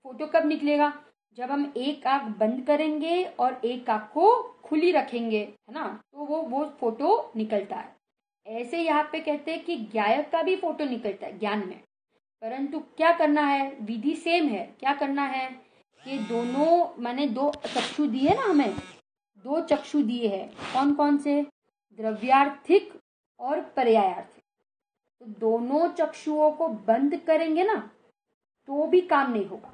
फोटो कब निकलेगा? जब हम एक आंख बंद करेंगे और एक आंख को खुली रखेंगे, है ना, तो वो फोटो निकलता है। ऐसे यहाँ पे कहते हैं कि ज्ञायक का भी फोटो निकलता है ज्ञान में, परंतु क्या करना है? विधि सेम है। क्या करना है कि दोनों माने दो चक्षु दिए ना, हमें दो चक्षु दिए हैं, कौन कौन से? द्रव्यार्थिक और पर्यायार्थिक। तो दोनों चक्षुओं को बंद करेंगे ना तो भी काम नहीं होगा,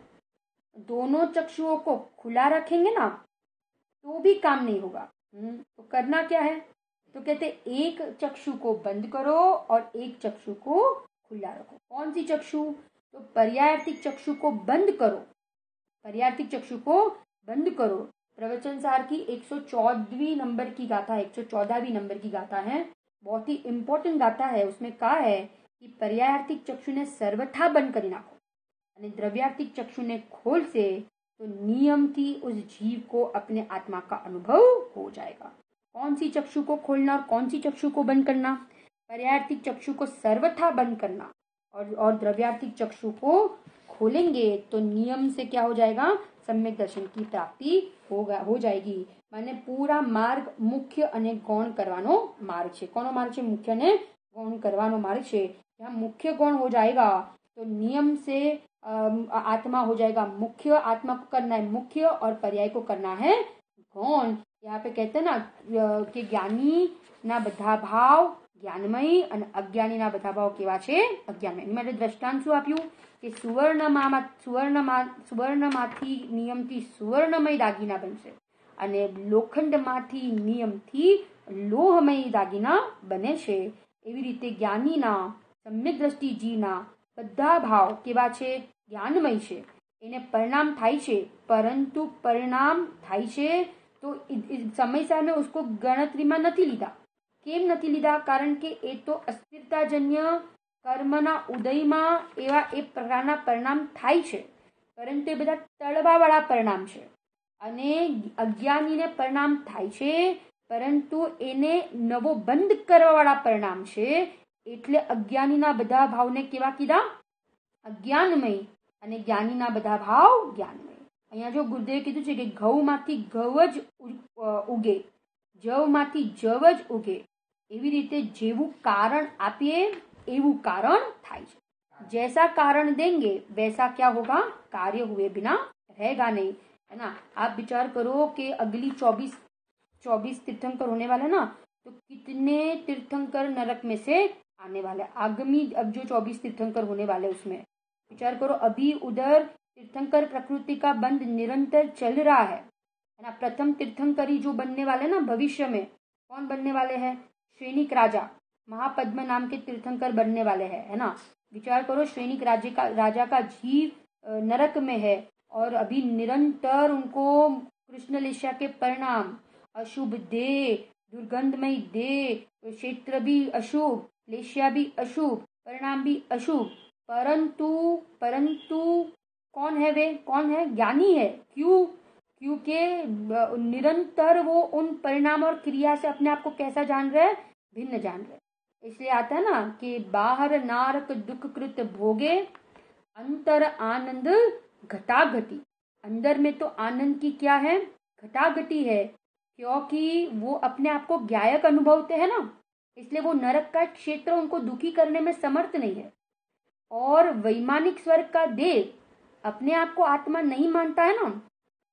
दोनों चक्षुओं को खुला रखेंगे ना तो भी काम नहीं होगा। तो करना क्या है? तो कहते एक चक्षु को बंद करो और एक चक्षु को खुला रखो। कौन सी चक्षु? तो पर्यायार्थिक चक्षु को बंद करो, पर्यायार्थिक चक्षु को बंद करो। प्रवचन सार की 114वीं नंबर की गाथा, 114वीं नंबर की गाथा है, बहुत ही इंपॉर्टेंट गाथा है। उसमें कहा है कि पर्यायार्थिक चक्षु ने सर्वथा बंद कर नाखो અને દ્રવ્યાર્थिक चक्षु ने खोल से तो नियम थी उस जीव को अपने आत्मा का अनुभव हो जाएगा। कौन सी चक्षु को खोलना और कौन सी चक्षु को बंद करना? पर्यायार्थिक चक्षु को सर्वथा बंद करना और द्रव्यार्थिक चक्षु को खोलेंगे तो नियम से क्या हो जाएगा? सम्यक दर्शन की प्राप्ति हो जाएगी। माने पूरा मार्ग मुख्य અને ગૌણ કરવાનો માર્ગ છે। કોનો માર્ગ છે? મુખ્ય અને ગૌણ કરવાનો માર્ગ છે। यहाँ मुख्य गौण हो जाएगा तो नियम से आत्मा हो जाएगा मुख्य, आत्मा को करना है मुख्य और पर्याय को करना है गौण। यहाँ पे कहते हैं ना कि ज्ञानी ना બધા ભાવ જ્ઞાનમય અને અજ્ઞાની ના બધા ભાવ કેવા છે? અજ્ઞાનમય। એની માટે દ્રષ્ટાંત શું આપ્યું કે સુવર્ણમાંથી નિયમથી સુવર્ણમય દાગીના બનશે અને લોખંડમાંથી નિયમથી લોહમય દાગીના બને છે। એવી રીતે જ્ઞાનીના सम्यक दृष्टि जीवना બધા ભાવ કેવા છે? જ્ઞાનમય છે, એને પરિણામ થાય છે, પરંતુ પરિણામ થાય છે તો સમયસર મેં उसको ગણતરીમાં નથી લીધા। કેમ નથી લીધા? કારણ કે એ તો અસ્થિરતાજન્ય કર્મના ઉદયમાં એવા એક પ્રકારના પરિણામ થાય છે, પરંતુ એ બધા તળવાવાળા પરિણામ છે અને અજ્ઞાનીને પરિણામ થાય છે પરંતુ એને નવો બંધ કરવાવાળા પરિણામ છે। એટલે અજ્ઞાનીના બધા ભાવને કેવા કીધા? અજ્ઞાનમય અને જ્ઞાનીના બધા ભાવ જ્ઞાનમય. અહીંયા જો ગુરુદેવે કીધું છે કે ઘઉંમાંથી ઘઉં જ ઉગે, જવમાંથી જવ જ ઉગે, એવી રીતે જેવું કારણ આપીએ એવું कारण થાય છે. जैसा कारण देंगे वैसा क्या होगा, कार्य हुए बिना रहेगा नहीं, है ना. आप विचार करो कि अगली 24 तीर्थंकर होने वाले ना, तो कितने तीर्थंकर नरक में से आने वाले. आगामी अब जो 24 तीर्थंकर होने वाले उसमें विचार करो. अभी उधर तीर्थंकर प्रकृति का बंध निरंतर चल रहा है ना. प्रथम तीर्थंकरी जो बनने वाले ना भविष्य में, कौन बनने वाले हैं, श्रेणिक राजा महापद्म नाम के तीर्थंकर बनने वाले हैं, है ना. विचार करो, श्रेणिक राजा का जीव नरक में है और अभी निरंतर उनको कृष्ण लेशा के परिणाम, अशुभ देह, दुर्गंधमय देह, क्षेत्र भी अशुभ, लेशिया भी अशुभ, परिणाम भी अशुभ, परंतु कौन है वे, कौन है, ज्ञानी है. क्यों, क्योंकि निरंतर वो उन परिणाम और क्रिया से अपने आप को कैसा जान रहे, भिन्न जान रहे. इसलिए आता है ना कि बाहर नारक दुख कृत भोगे, अंतर आनंद घटाघटी. अंदर में तो आनंद की क्या है, घटाघटी है, क्योंकि वो अपने आप को ज्ञायक अनुभवते हैं ना, इसलिए वो नरक का क्षेत्र उनको दुखी करने में समर्थ नहीं है. और वैमानिक स्वर्ग का देव अपने आप को आत्मा नहीं मानता है ना,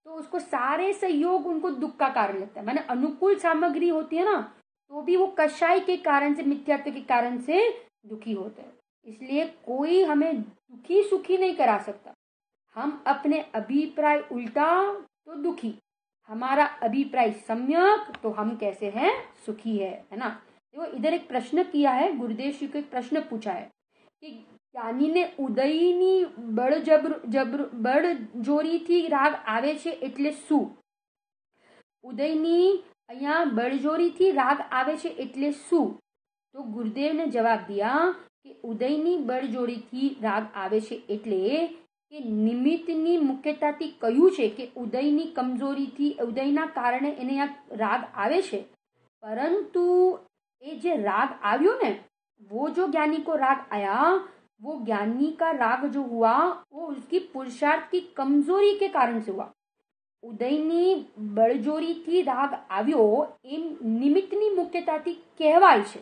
तो उसको सारे सहयोग उनको दुख का कारण लगता है. माने अनुकूल सामग्री होती है ना, तो भी वो कषाय के कारण से, मिथ्यात्व के कारण से दुखी होते हैं. इसलिए कोई हमें दुखी सुखी नहीं करा सकता. हम अपने अभिप्राय उल्टा तो दुखी, हमारा अभिप्राय सम्यक तो हम कैसे हैं, सुखी है ना. देखो इधर एक प्रश्न किया है, गुरुदेव श्री को एक प्रश्न पूछा है कि ज्ञानी ने उदयनी बड़जोरी थी राग आवे छे એટલે શું. ઉદયની અહીંયા બળજોરીથી રાગ આવે છે એટલે શું. તો ગુરુદેવને જવાબ દિયા કે ઉદયની બળજોરીથી રાગ આવે છે એટલે કે નિમિત્તની મુખ્યતાથી કહ્યું છે કે ઉદયની કમજોરીથી, ઉદયના કારણે એને આ રાગ આવે છે. પરંતુ એ જે રાગ આવ્યો ને, वो जो ज्ञानी को राग आया, वो ज्ञानी का राग जो हुआ वो उसकी पुरुषार्थ की कमजोरी के कारण से हुआ. ઉદયની બળજોરીથી રાગ આવ્યો એમ નિમિત્તની મુખ્યતાથી કહેવાય છે.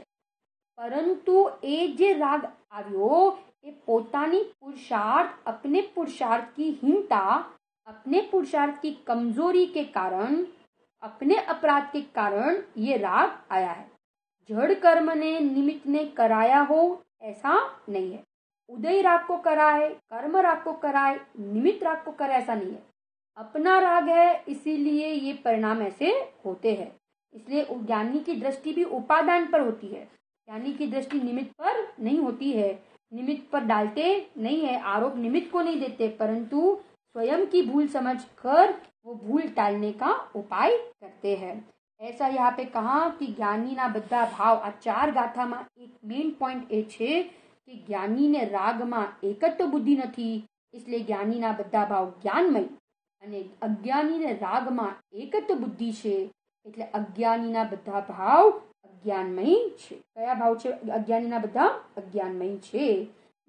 પરંતુ એ જે રાગ આવ્યો એ પોતાની પુરુષાર્થ, अपने पुरुषार्थ की हीनता, अपने पुरुषार्थ की कमजोरी के कारण, अपने अपराध के कारण ये राग आया है. जड़ कर्म ने निमित्त ने कराया हो ऐसा नहीं है. उदय राग को कराए, कर्म राग को कराए, निमित्त राग को कराए, ऐसा नहीं है. अपना राग है इसीलिए ये परिणाम ऐसे होते हैं. इसलिए ज्ञानी की दृष्टि भी उपादान पर होती है, ज्ञानी की दृष्टि निमित्त पर नहीं होती है. निमित्त पर डालते नहीं है, आरोप निमित्त को नहीं देते, परंतु स्वयं की भूल समझकर वो भूल टालने का उपाय करते हैं. ऐसा यहाँ पे कहा कि ज्ञानी ना बधा भाव. आ 4 गाथा में एक मेन पॉइंट ए छे कि ज्ञानी ने राग में एक तो बुद्धि नहीं, इसलिए ज्ञानी ना बधा भाव ज्ञानमय, અને અજ્ઞાનીને રાગમાં એક જ બુદ્ધિ છે એટલે અજ્ઞાનીના બધા ભાવ અજ્ઞાનમય છે. કયા ભાવ છે અજ્ઞાનીના બધા? અજ્ઞાનમય છે.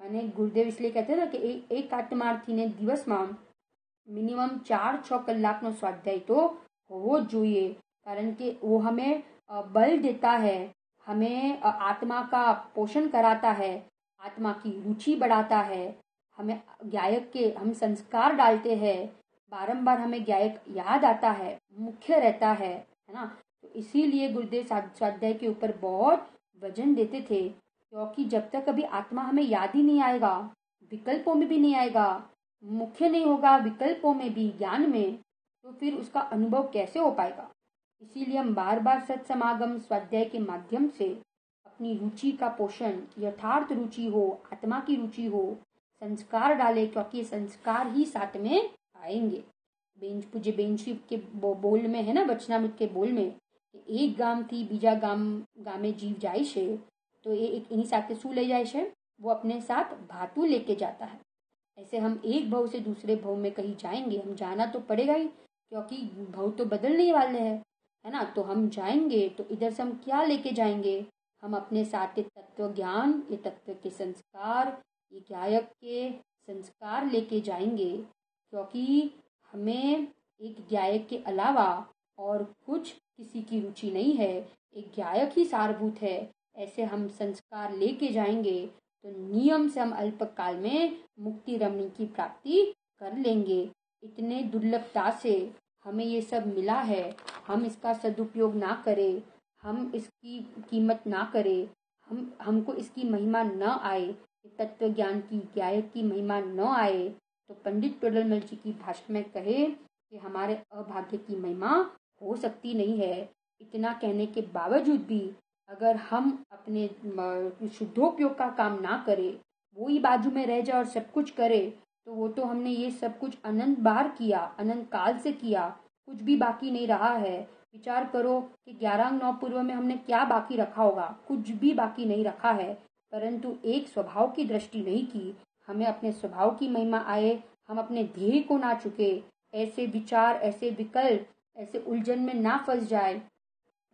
મને ગુરુદેવ इसलिए कहते हैं कि एक आत्मार्थीने દિવસમાં મિનિમમ 4-6 કલાકનો સ્વાધ્યાય તો હોવો જ જોઈએ, કારણ કે वो हमें बल देता है, हमें आत्मा का पोषण कराता है, आत्मा की रुचि बढ़ाता है, हमें गायक के हम संस्कार डालते हैं, बारंबार हमें गायक याद आता है, मुख्य रहता है ना. तो इसीलिए गुरुदेव स्वाध्याय के ऊपर बहुत वजन देते थे, क्योंकि जब तक अभी आत्मा हमें याद ही नहीं आएगा, विकल्पों में भी नहीं आएगा, मुख्य नहीं होगा विकल्पों में भी, ज्ञान में, तो फिर उसका अनुभव कैसे हो पाएगा. इसीलिए हम बार बार सत्समागम स्वाध्याय के माध्यम से अपनी रुचि का पोषण, यथार्थ रुचि हो, आत्मा की रुचि हो, संस्कार डाले, क्योंकि संस्कार ही साथ में आएंगे. पूज्य बेंची के बोल में है ना, वचनामृत के बोल में, एक गाम थी बीजा गामे जीव जाए छे, तो ये एक इन्हीं साथ शू ले जाए छे, वो अपने साथ भातु लेके जाता है. ऐसे हम एक भव से दूसरे भव में कहीं जाएंगे, हम जाना तो पड़ेगा ही, क्योंकि भव तो बदलने वाले हैं, है ना. तो हम जाएंगे तो इधर से हम क्या लेके जाएंगे, हम अपने साथ तत्व ज्ञान, ये तत्व के संस्कार, ये गायक के संस्कार लेके जाएंगे, क्योंकि हमें एक गायक के अलावा और कुछ किसी की रुचि नहीं है, एक गायक ही सारभूत है। ऐसे हम संस्कार लेके जाएंगे तो नियम से हम अल्पकाल में मुक्ति रमणी की प्राप्ति कर लेंगे। इतने दुर्लभता से हमें ये सब मिला है, हम इसका सदुपयोग ना करें, हम इसकी कीमत ना करें, हमको इसकी महिमा न आए, तत्व ज्ञान की गायक की महिमा न आए, तो पंडित टोडरमल जी की भाषा में कहे कि हमारे अभाग्य की महिमा हो सकती नहीं है। इतना कहने के बावजूद भी अगर हम अपने शुद्धोपयोग का काम ना करें, वो ही बाजू में रह जाए और सब कुछ करे, तो वो तो हमने ये सब कुछ अनंत बार किया, अनंत काल से किया, कुछ भी बाकी नहीं रहा है। विचार करो कि 11 अंग 9 पूर्व में हमने क्या बाकी रखा होगा, कुछ भी बाकी नहीं रखा है, परंतु एक स्वभाव की दृष्टि नहीं की। हमें अपने स्वभाव की महिमा आए, हम अपने ध्येय को ना चुके, ऐसे विचार, ऐसे विकल्प, ऐसे उलझन में ना फंस जाए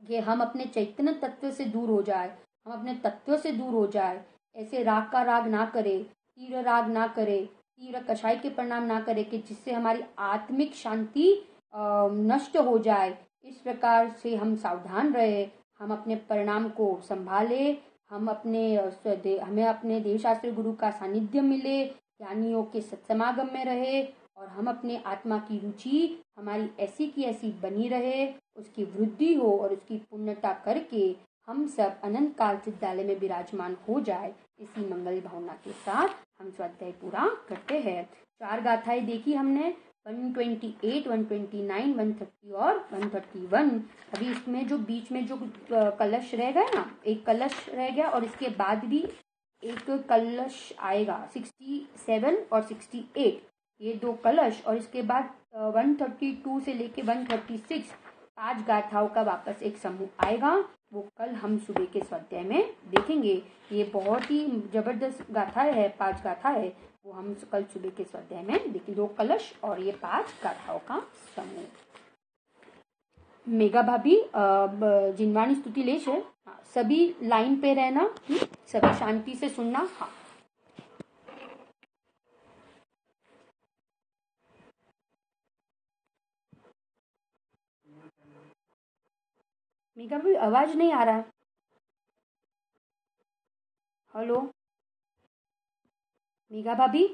कि हम अपने चैतन्य तत्व से दूर हो जाए, हम अपने तत्व से दूर हो जाए। ऐसे राग का राग ना करे, तीव्र राग ना करे, तीव्र कषाय के परिणाम ना करे कि जिससे हमारी आत्मिक शांति नष्ट हो जाए। इस प्रकार से हम सावधान रहे, हम अपने परिणाम को संभाले, हमें अपने देवशास्त्र गुरु का सानिध्य मिले, ज्ञानियों के सत्समागम में रहे, और हम अपने आत्मा की रुचि हमारी ऐसी की ऐसी बनी रहे, उसकी वृद्धि हो और उसकी पूर्णता करके हम सब अनंत काल सिद्धालय में विराजमान हो जाए। इसी मंगल भावना के साथ हम स्वाध्याय पूरा करते हैं। 4 गाथाएं देखी हमने, 128, 129, 130 और 131। अभी इसमें जो बीच में जो कलश रह गया ना, एक कलश रह गया, और इसके बाद भी एक कलश आएगा 67 और 68, ये 2 कलश, और इसके बाद 132 से लेके 136 5 गाथाओं का वापस एक समूह आएगा। वो कल हम सुबह के स्वाध्याय में देखेंगे। ये बहुत ही जबरदस्त गाथा है, 5 गाथा है, वो हम कल सुबह के स्वाध्याय में देखेंगे। 2 कलश और ये 5 गाथाओं का समूह। मेघा भाभी जिनवाणी स्तुति लेश है, हाँ, सभी लाइन पे रहना, सभी शांति से सुनना। हाँ, मेघा भाभी आवाज नहीं आ रहा है। हेलो मेघा भाभी।